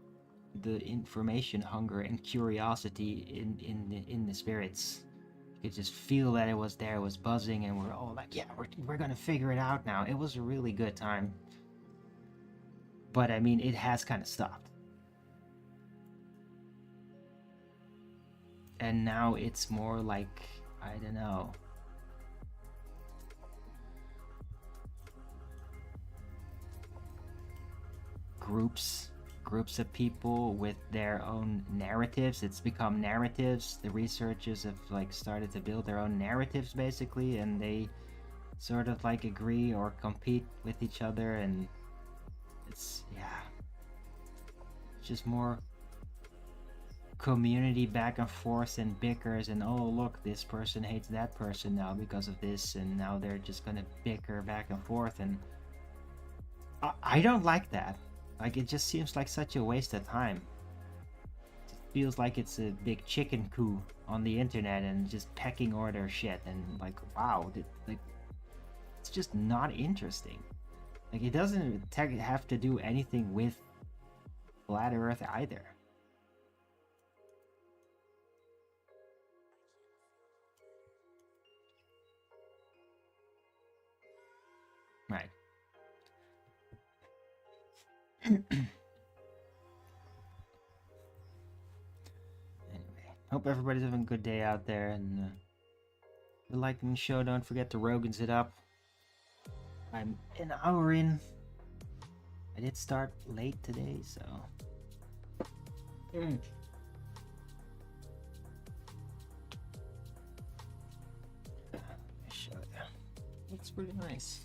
information hunger and curiosity in the spirits. You could just feel that it was there, it was buzzing, and we're all like, yeah, we're gonna figure it out now. It was a really good time. But I mean, it has kind of stopped. And now it's more like, I don't know. Groups of people with their own narratives. It's become narratives. The researchers have like started to build their own narratives basically, and they sort of like agree or compete with each other, and it's just more community back and forth and bickers, and oh look, this person hates that person now because of this, and now they're just gonna bicker back and forth, and I don't like that. Like, it just seems like such a waste of time. It feels like it's a big chicken coup on the internet and just pecking order shit, and like, wow, like, it's just not interesting. Like, it doesn't have to do anything with Flat Earth either. Right. Anyway, hope everybody's having a good day out there, and if you're liking the show, don't forget to Rogan's it up. I'm an hour in. I did start late today, so let me show you. It's pretty nice.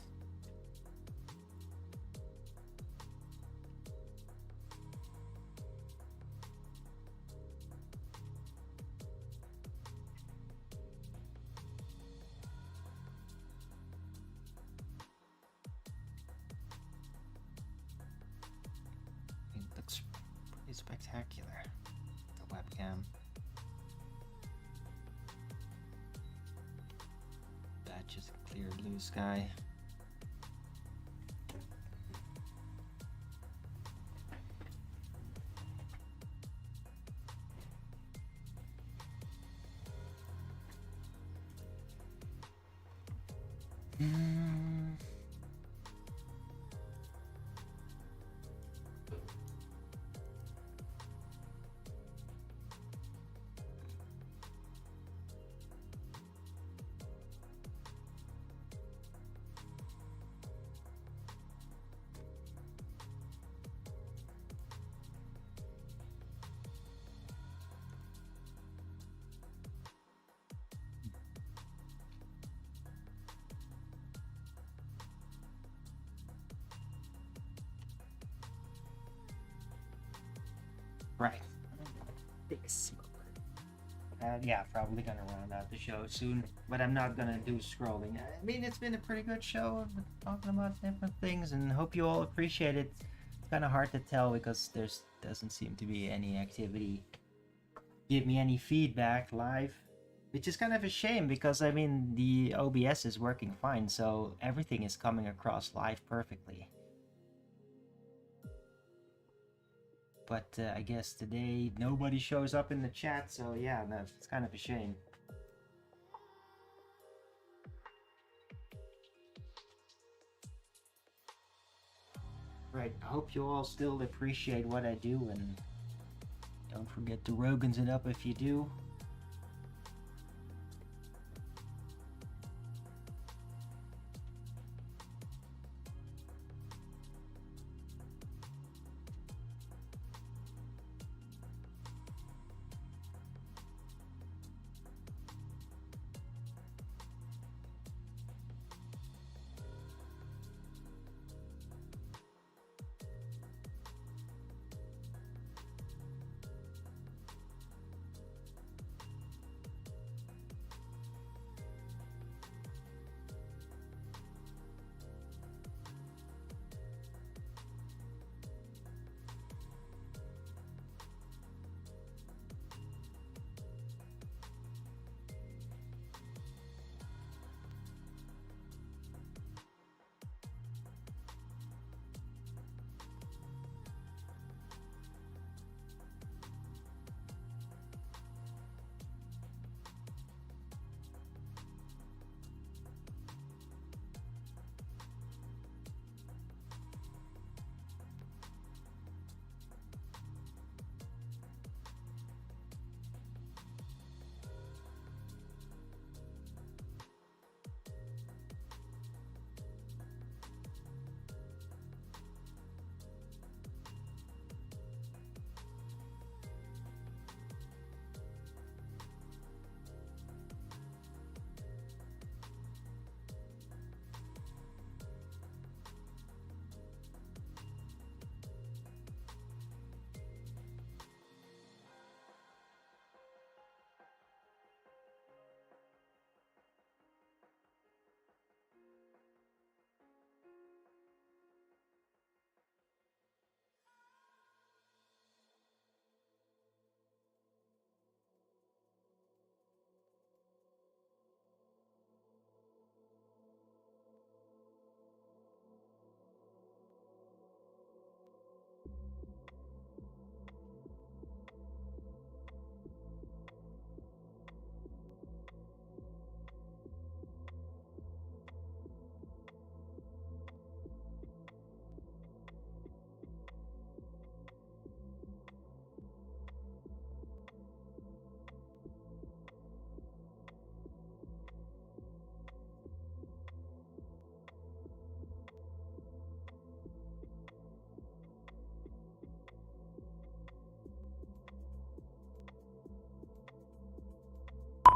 Spectacular, the webcam. That's just a clear blue sky. Right. Big smoke. Yeah, probably gonna round out the show soon, but I'm not gonna do scrolling. I mean, it's been a pretty good show, talking about different things, and hope you all appreciate it. It's kind of hard to tell because there's doesn't seem to be any activity. Give me any feedback live, which is kind of a shame because I mean the OBS is working fine, so everything is coming across live perfectly. But I guess today nobody shows up in the chat, so yeah, that's kind of a shame. Right, I hope you all still appreciate what I do, and don't forget to Rogan's it up if you do.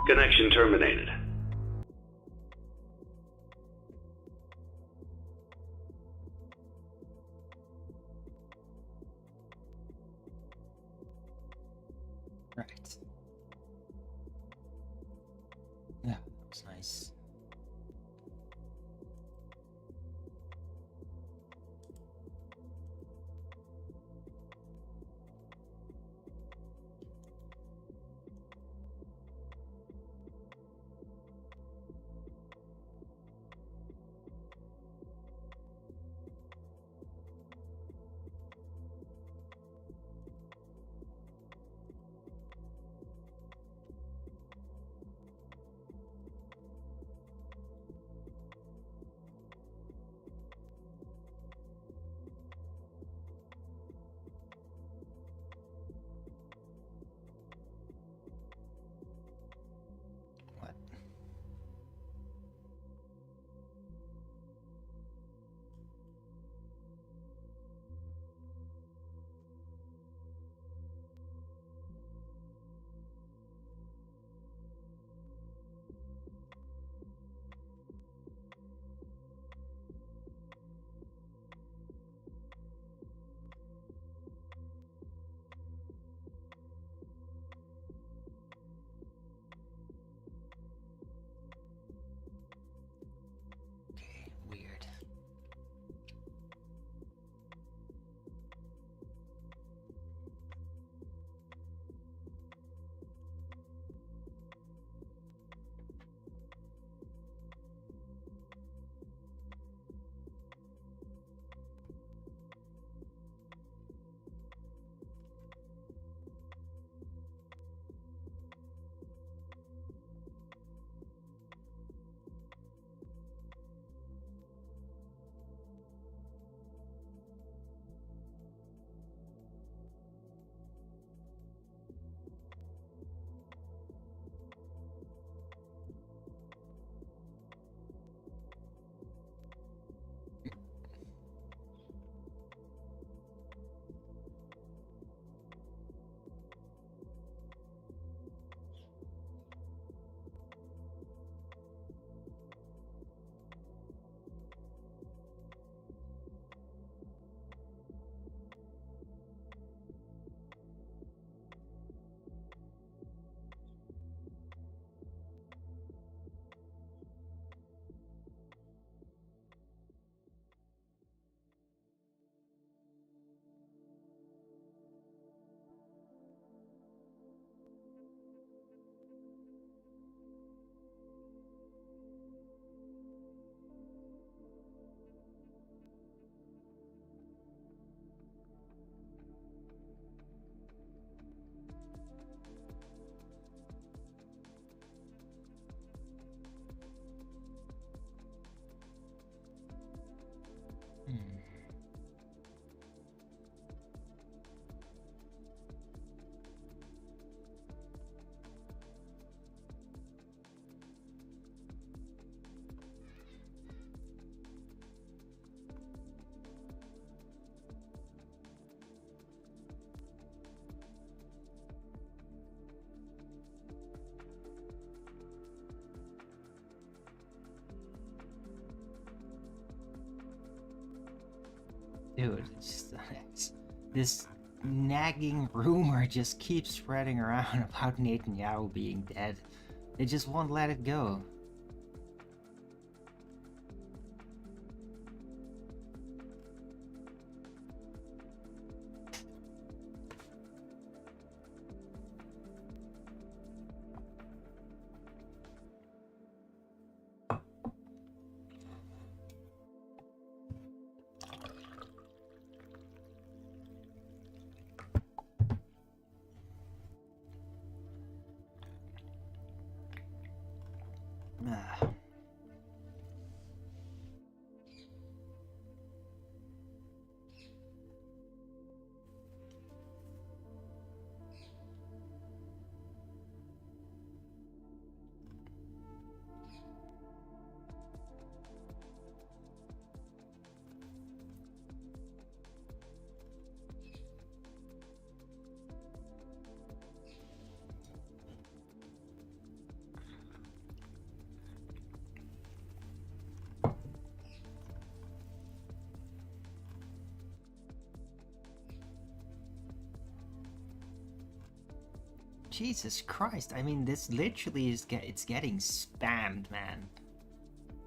Connection terminated. Right. Yeah, that was nice. Dude, this nagging rumor just keeps spreading around about Netanyahu being dead. They just won't let it go. Jesus Christ, I mean, this literally is it's getting spammed, man.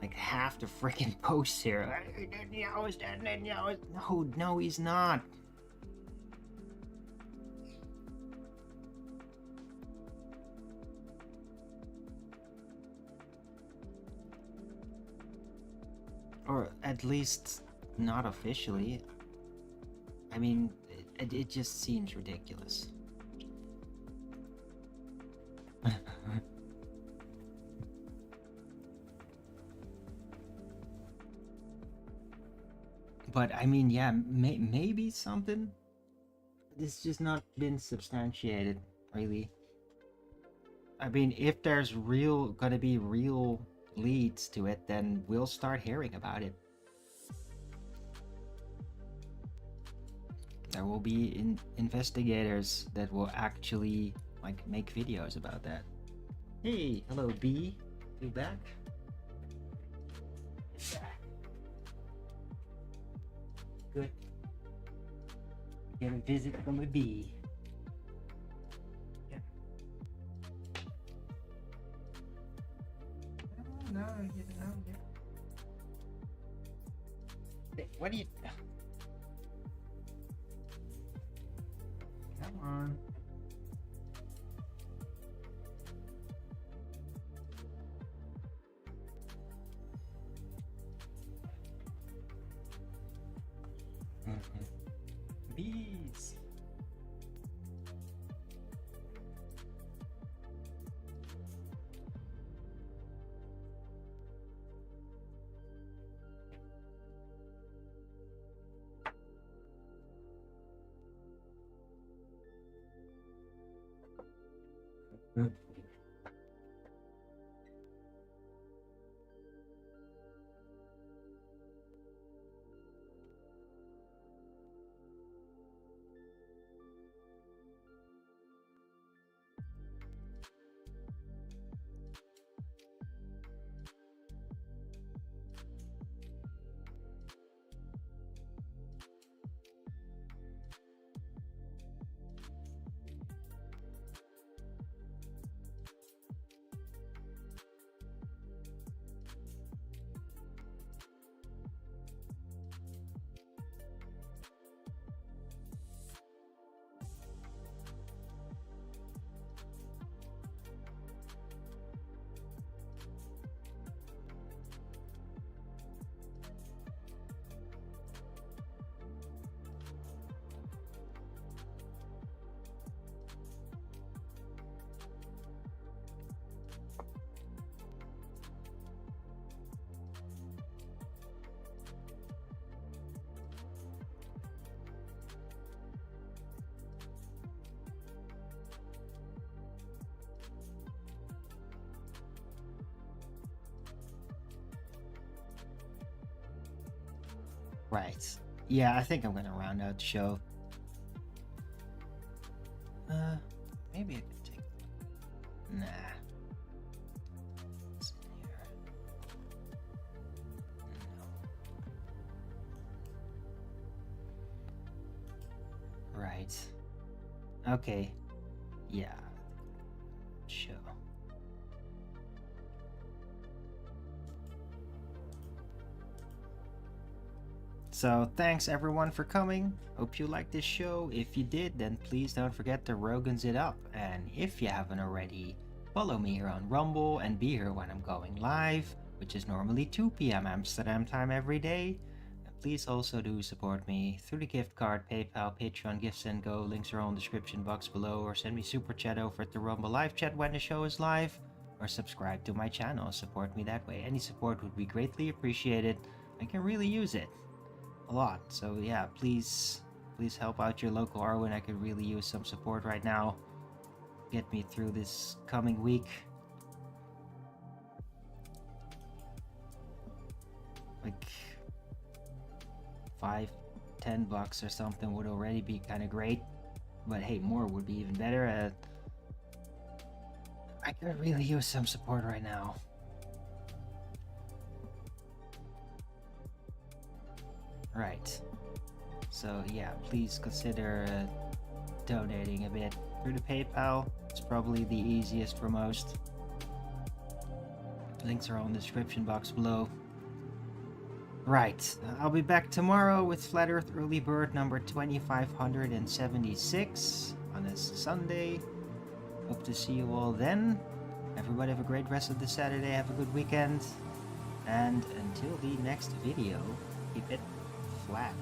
Like half the freaking posts here. Netanyahu is dead, Netanyahu is... No, he's not. Or at least not officially. I mean, it just seems ridiculous. But I mean, yeah, maybe something. It's just not been substantiated, really. I mean, if there's gonna be real leads to it, then we'll start hearing about it. There will be investigators that will actually like make videos about that. Hey, hello B, you back? Good. Get a visit from a bee. Yeah. No, you know. Hey, what do you? Come on. Bees. Right. Yeah, I think I'm gonna round out the show. Maybe I could take... Nah. What's in here? No. Right. Okay. Yeah. Sure. So thanks everyone for coming. Hope you liked this show. If you did, then please don't forget to Rogan's it up. And if you haven't already, follow me here on Rumble and be here when I'm going live, which is normally 2 p.m. Amsterdam time every day. And please also do support me through the gift card, PayPal, Patreon, Gifts and Go. Links are all in the description box below, or send me super chat over at the Rumble live chat when the show is live, or subscribe to my channel. Support me that way. Any support would be greatly appreciated. I can really use it a lot. So yeah, please help out your local Arwen. I could really use some support right now. Get me through this coming week. Like $5-10 or something would already be kind of great, but hey, more would be even better. I could really use some support right now. Right. So yeah, please consider donating a bit through the PayPal. It's probably the easiest for most. Links are all in the description box below. Right, I'll be back tomorrow with Flat Earth Early Bird number 2576 on a Sunday. Hope to see you all then. Everybody have a great rest of the Saturday. Have a good weekend. And until the next video, keep it flat.